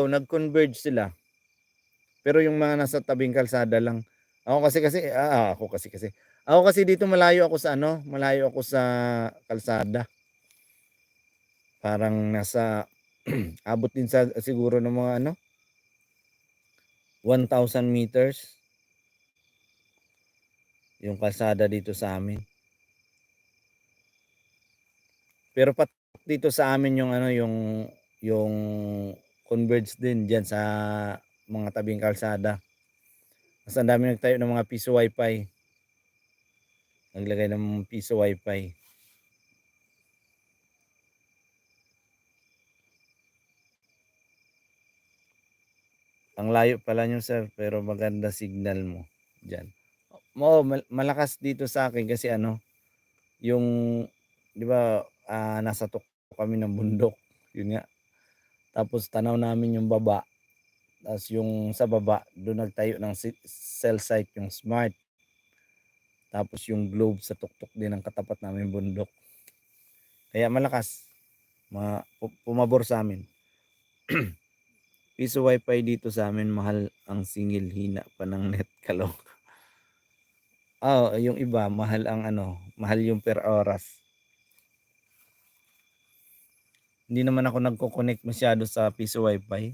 nag-converge sila. Pero yung mga nasa tabing kalsada lang. Ako kasi dito malayo ako sa ano, malayo ako sa kalsada. Parang nasa abot din sa siguro ng mga ano, 1,000 meters yung kalsada dito sa amin. Pero patok dito sa amin yung ano, yung converge din diyan sa mga tabing kalsada. Mas ang dami nagtayo ng mga piso wifi. Naglagay ng piso wifi. Ang layo pala niyo sir, pero maganda signal mo diyan. Malakas dito sa akin kasi ano, yung 'di ba, nasa tuktok kami ng bundok, yun nga. Tapos tanaw namin yung baba, ta's yung sa baba dun nagtayo ng cell site yung Smart. Tapos yung Globe sa tuktok din ng katapat naming bundok. Kaya malakas, pumabor sa'min. Piso wifi dito sa'min mahal ang singil, hina pa ng net, kaloka. Yung iba mahal ang ano, mahal yung per oras. Hindi naman ako nagko-connect masyado sa piso wifi.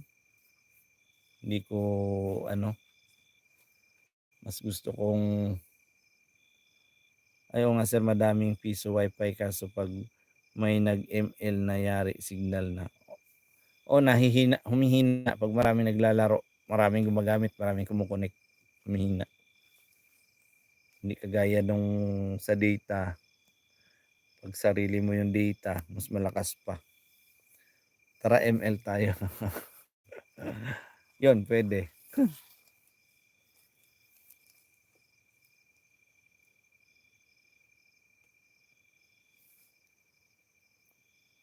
Hindi ko ano, mas gusto kong ayaw nga sir madaming piso wifi kaso 'pag may nag-ML na yari signal na humihina 'pag maraming naglalaro, maraming gumagamit, maraming kumo-connect, humihina. Hindi kagaya nung sa data, 'pag sarili mo yung data mas malakas pa. Tara ML tayo. Yun puwede.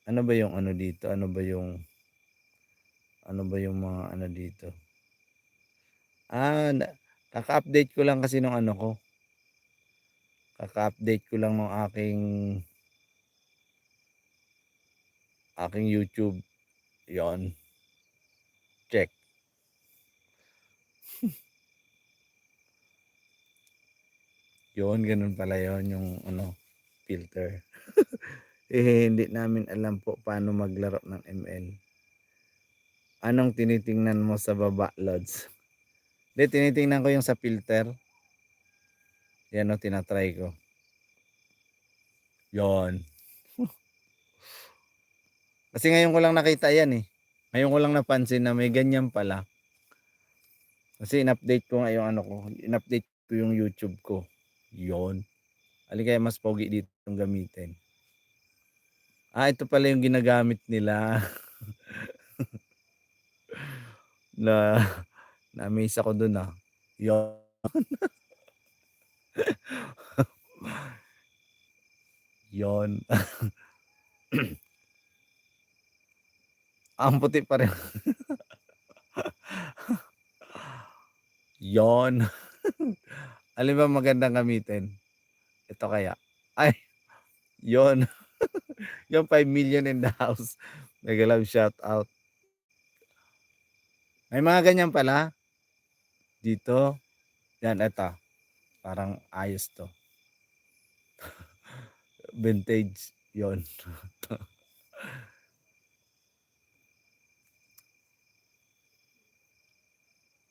Ano ba yung ano dito, ano ba yung mga ano dito? Kaka-update ko lang kasi nung ano ko, kaka-update ko lang nung aking YouTube, yon check. Yun, ganun pala yun yung ano, filter. Hindi namin alam po paano maglaro ng ML. Anong tinitingnan mo sa baba, Lods? Hindi, tinitingnan ko yung sa filter. Yan o, tinatry ko. Yon. Kasi ngayon ko lang nakita yan eh. Ngayon ko lang napansin na may ganyan pala. Kasi in-update ko nga yung ano ko. In-update ko yung YouTube ko. Yon. Alin kaya mas pogi dito yung gamitin. Ito pala yung ginagamit nila. na na-amaze ako dun ah. Yon. Yon. Ang puti pa rin. Yon. Alin ba magandang gamitin? Ito kaya. Ay, yon. Yung 5 million in the house. Mega love shout out. May mga ganyan pala. Dito. Yan, ito. Parang ayos to. Vintage. Yon.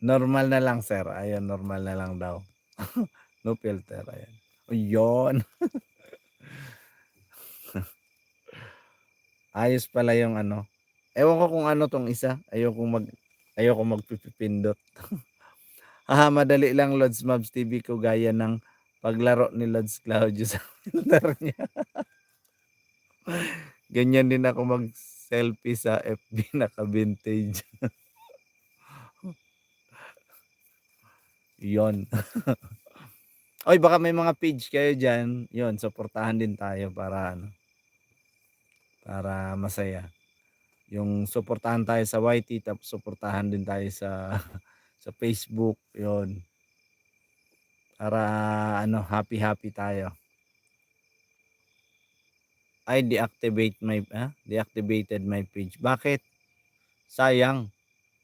Normal na lang sir. Ayun, normal na lang daw. No filter. Ayan. Yon. Ayos pala yung ano. Ewan ko kung ano tong isa. Ayoko magpipindot. Madali lang Lods Mobs TV ko gaya ng paglaro ni Lods Claudio sa filter niya. Ganyan din ako mag-selfie sa FB naka-vintage. Yon. Oy, baka may mga page kayo diyan. Yon, suportahan din tayo para ano, para masaya. Yung suportahan tayo sa YT tapos suportahan din tayo sa sa Facebook, yon. Para ano, happy tayo. Deactivated my page. Bakit? Sayang.